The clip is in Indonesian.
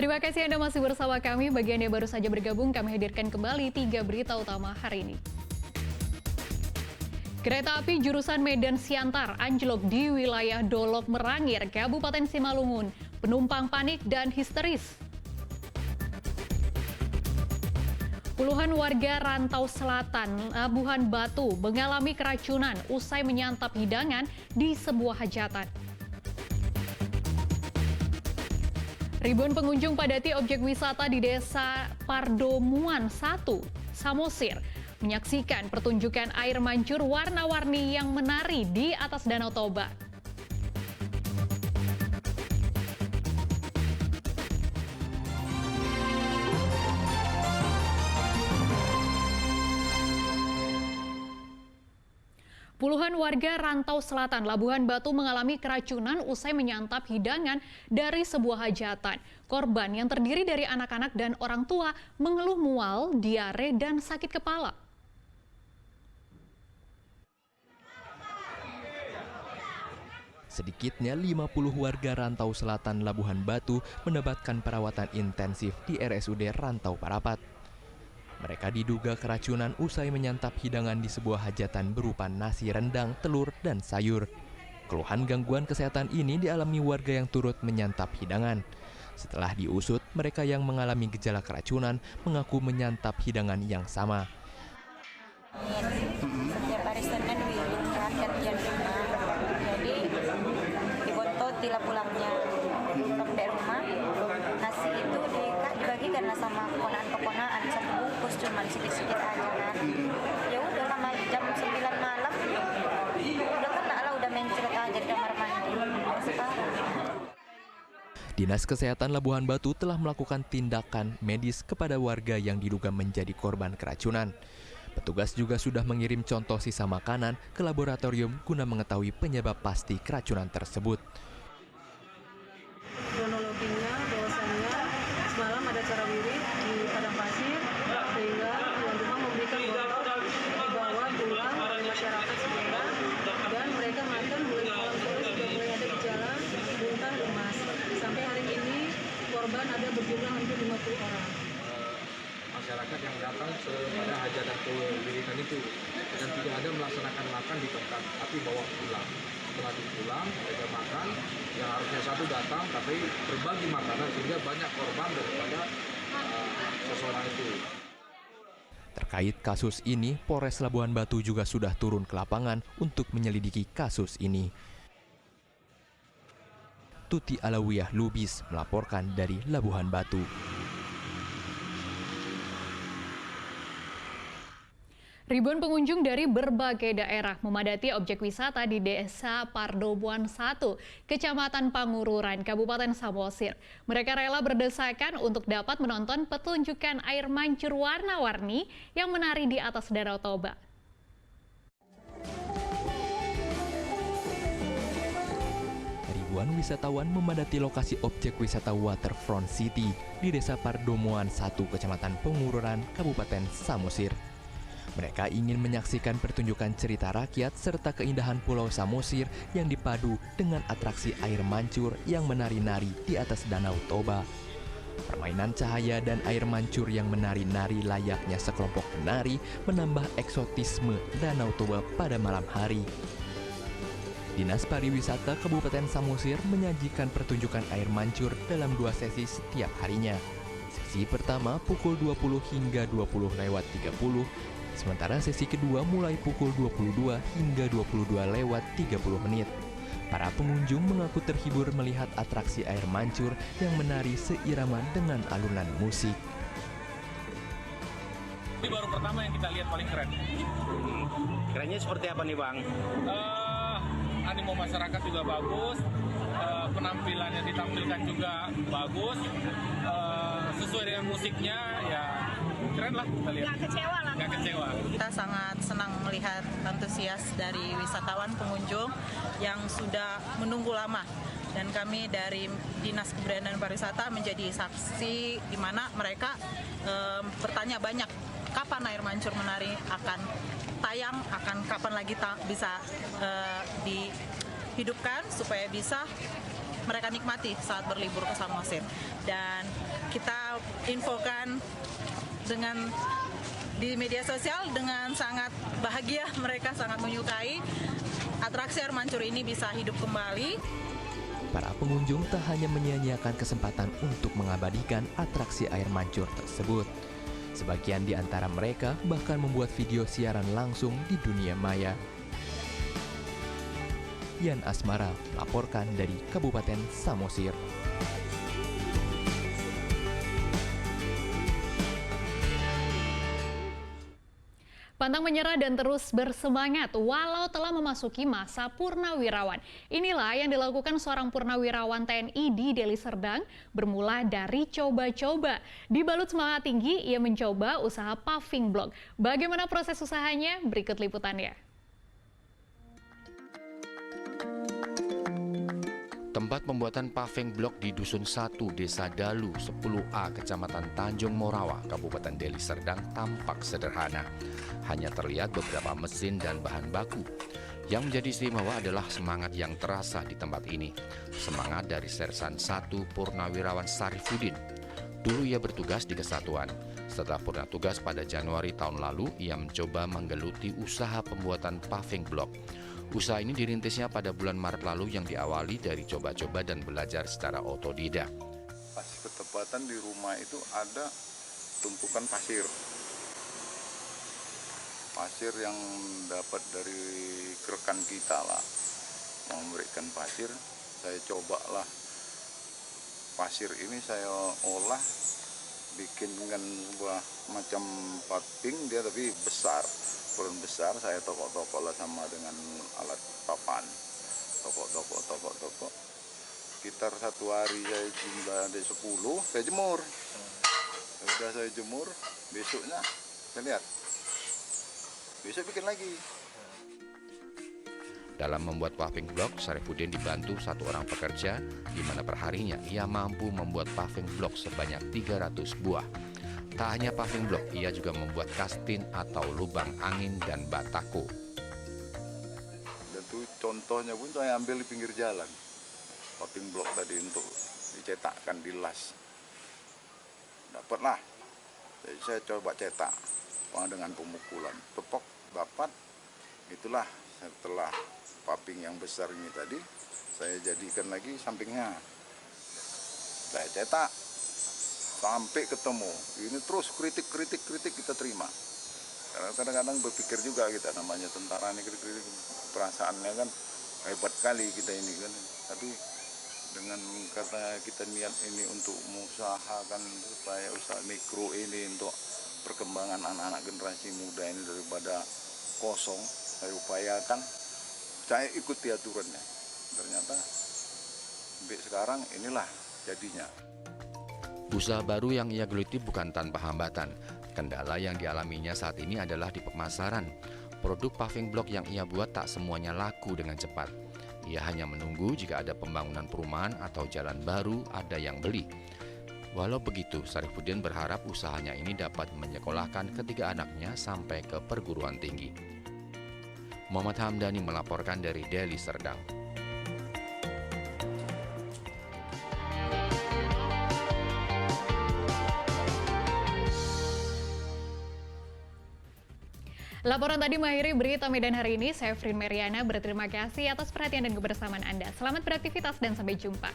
Terima kasih Anda masih bersama kami. Bagi Anda yang baru saja bergabung, kami hadirkan kembali 3 berita utama hari ini. Kereta api jurusan Medan Siantar anjlok di wilayah Dolok Merangir, Kabupaten Simalungun. Penumpang panik dan histeris. Puluhan warga rantau selatan Labuhan Batu mengalami keracunan usai menyantap hidangan di sebuah hajatan. Ribuan pengunjung padati objek wisata di Desa Pardomuan 1, Samosir, menyaksikan pertunjukan air mancur warna-warni yang menari di atas Danau Toba. Puluhan warga rantau selatan Labuhan Batu mengalami keracunan usai menyantap hidangan dari sebuah hajatan. Korban yang terdiri dari anak-anak dan orang tua mengeluh mual, diare, dan sakit kepala. Sedikitnya 50 warga rantau selatan Labuhan Batu mendapatkan perawatan intensif di RSUD Rantau Parapat. Mereka diduga keracunan usai menyantap hidangan di sebuah hajatan berupa nasi rendang, telur, dan sayur. Keluhan gangguan kesehatan ini dialami warga yang turut menyantap hidangan. Setelah diusut, mereka yang mengalami gejala keracunan mengaku menyantap hidangan yang sama. Setiap hari Senin rakyat jam 5, jadi dibontot pulangnya sampai rumah. Nasi itu dibagikan sama keponaan satu bungkus, cuman sedikit aja kan. Ya udah lama jam 9 malam, udah kena lah, udah mencret aja di kamar mandi. Sekarang Dinas Kesehatan Labuhan Batu telah melakukan tindakan medis kepada warga yang diduga menjadi korban keracunan. Petugas juga sudah mengirim contoh sisa makanan ke laboratorium guna mengetahui penyebab pasti keracunan tersebut. Kronologinya bahwasannya semalam ada acara wirid di Padang Pasir, sehingga tuan rumah memberikan botol dibawa pulang oleh masyarakat sekitar, dan mereka makan mulai malam sore sudah mulai ada gejala muntah, lemas. Sampai hari ini korban ada berjumlah hampir 50 orang. Masyarakat yang datang pada hajatan kewiritan itu dan tidak ada melaksanakan makan di tempat, tapi bawa pulang. Setelah dipulang, mereka makan, yang harusnya satu datang, tapi berbagi makanan sehingga banyak korban daripada seseorang itu. Terkait kasus ini, Polres Labuhan Batu juga sudah turun ke lapangan untuk menyelidiki kasus ini. Tuti Alawiyah Lubis melaporkan dari Labuhan Batu. Ribuan pengunjung dari berbagai daerah memadati objek wisata di Desa Pardomuan 1, Kecamatan Pangururan, Kabupaten Samosir. Mereka rela berdesakan untuk dapat menonton pertunjukan air mancur warna-warni yang menari di atas Danau Toba. Ribuan wisatawan memadati lokasi objek wisata Waterfront City di Desa Pardomuan 1, Kecamatan Pangururan, Kabupaten Samosir. Mereka ingin menyaksikan pertunjukan cerita rakyat serta keindahan Pulau Samosir yang dipadu dengan atraksi air mancur yang menari-nari di atas Danau Toba. Permainan cahaya dan air mancur yang menari-nari layaknya sekelompok penari menambah eksotisme Danau Toba pada malam hari. Dinas Pariwisata Kabupaten Samosir menyajikan pertunjukan air mancur dalam 2 sesi setiap harinya. Sesi pertama pukul 20 hingga 20:30, sementara sesi kedua mulai pukul 22 hingga 22:30. Para pengunjung mengaku terhibur melihat atraksi air mancur yang menari seirama dengan alunan musik. Ini baru pertama yang kita lihat paling keren. Kerennya seperti apa nih Bang? Animo masyarakat juga bagus, penampilan yang ditampilkan juga bagus, sesuai dengan musiknya, ya keren lah kita lihat. Nggak kecewa. Kita sangat senang melihat antusias dari wisatawan pengunjung yang sudah menunggu lama. Dan kami dari Dinas Kebudayaan dan Pariwisata menjadi saksi di mana mereka bertanya banyak, kapan air mancur menari akan tayang, akan kapan lagi bisa dihidupkan supaya bisa mereka nikmati saat berlibur ke Samosir. Dan kita infokan di media sosial dengan sangat bahagia, mereka sangat menyukai atraksi air mancur ini bisa hidup kembali. Para pengunjung tak hanya menyia-nyiakan kesempatan untuk mengabadikan atraksi air mancur tersebut. Sebagian di antara mereka bahkan membuat video siaran langsung di dunia maya. Yan Asmara melaporkan dari Kabupaten Samosir. Pantang menyerah dan terus bersemangat walau telah memasuki masa purnawirawan. Inilah yang dilakukan seorang purnawirawan TNI di Deli Serdang bermula dari coba-coba. Dibalut semangat tinggi, ia mencoba usaha paving block. Bagaimana proses usahanya? Berikut liputannya. Tempat pembuatan paving block di Dusun 1, Desa Dalu, 10A, Kecamatan Tanjung Morawa, Kabupaten Deli Serdang tampak sederhana. Hanya terlihat beberapa mesin dan bahan baku. Yang menjadi istimewa adalah semangat yang terasa di tempat ini. Semangat dari Sersan 1 Purnawirawan Sarifudin. Dulu ia bertugas di Kesatuan. Setelah purna tugas pada Januari tahun lalu, ia mencoba menggeluti usaha pembuatan paving block. Usaha ini dirintisnya pada bulan Maret lalu yang diawali dari coba-coba dan belajar secara otodidak. Pas ketepatan di rumah itu ada tumpukan pasir. Pasir yang dapat dari rekan kita lah. Mau memberikan pasir, saya cobalah. Pasir ini saya olah, bikin dengan sebuah macam paving dia tapi besar. Ukuran besar, saya tokok-tokok lah sama dengan alat papan. Tokok. Sekitar satu hari saya jumlah ada 10, saya jemur. Sudah saya jemur, besoknya saya lihat. Besok bikin lagi. Dalam membuat paving block, Sarifudin dibantu satu orang pekerja, di mana perharinya ia mampu membuat paving block sebanyak 300 buah. Tak hanya paving block, ia juga membuat kastin atau lubang angin dan batako. Dan itu contohnya pun saya ambil di pinggir jalan. Paving block tadi untuk dicetakkan di las. Dapatlah. Jadi saya coba cetak dengan pemukulan. Tepok dapat. Itulah setelah paving yang besar ini tadi, saya jadikan lagi sampingnya. Saya cetak. Sampai ketemu, ini terus kritik kita terima. Karena kadang-kadang berpikir juga kita namanya tentara ini kritik perasaannya kan hebat kali kita ini kan. Tapi dengan kata kita niat ini untuk mengusahakan supaya usaha mikro ini untuk perkembangan anak-anak generasi muda ini daripada kosong, saya upayakan, saya ikuti aturannya. Ternyata sampai sekarang inilah jadinya. Usaha baru yang ia geluti bukan tanpa hambatan. Kendala yang dialaminya saat ini adalah di pemasaran. Produk paving block yang ia buat tak semuanya laku dengan cepat. Ia hanya menunggu jika ada pembangunan perumahan atau jalan baru ada yang beli. Walau begitu, Sarifudin berharap usahanya ini dapat menyekolahkan ketiga anaknya sampai ke perguruan tinggi. Muhammad Hamdani melaporkan dari Deli Serdang. Laporan tadi mengakhiri berita Medan hari ini. Saya Frin Meriana berterima kasih atas perhatian dan kebersamaan Anda. Selamat beraktivitas dan sampai jumpa.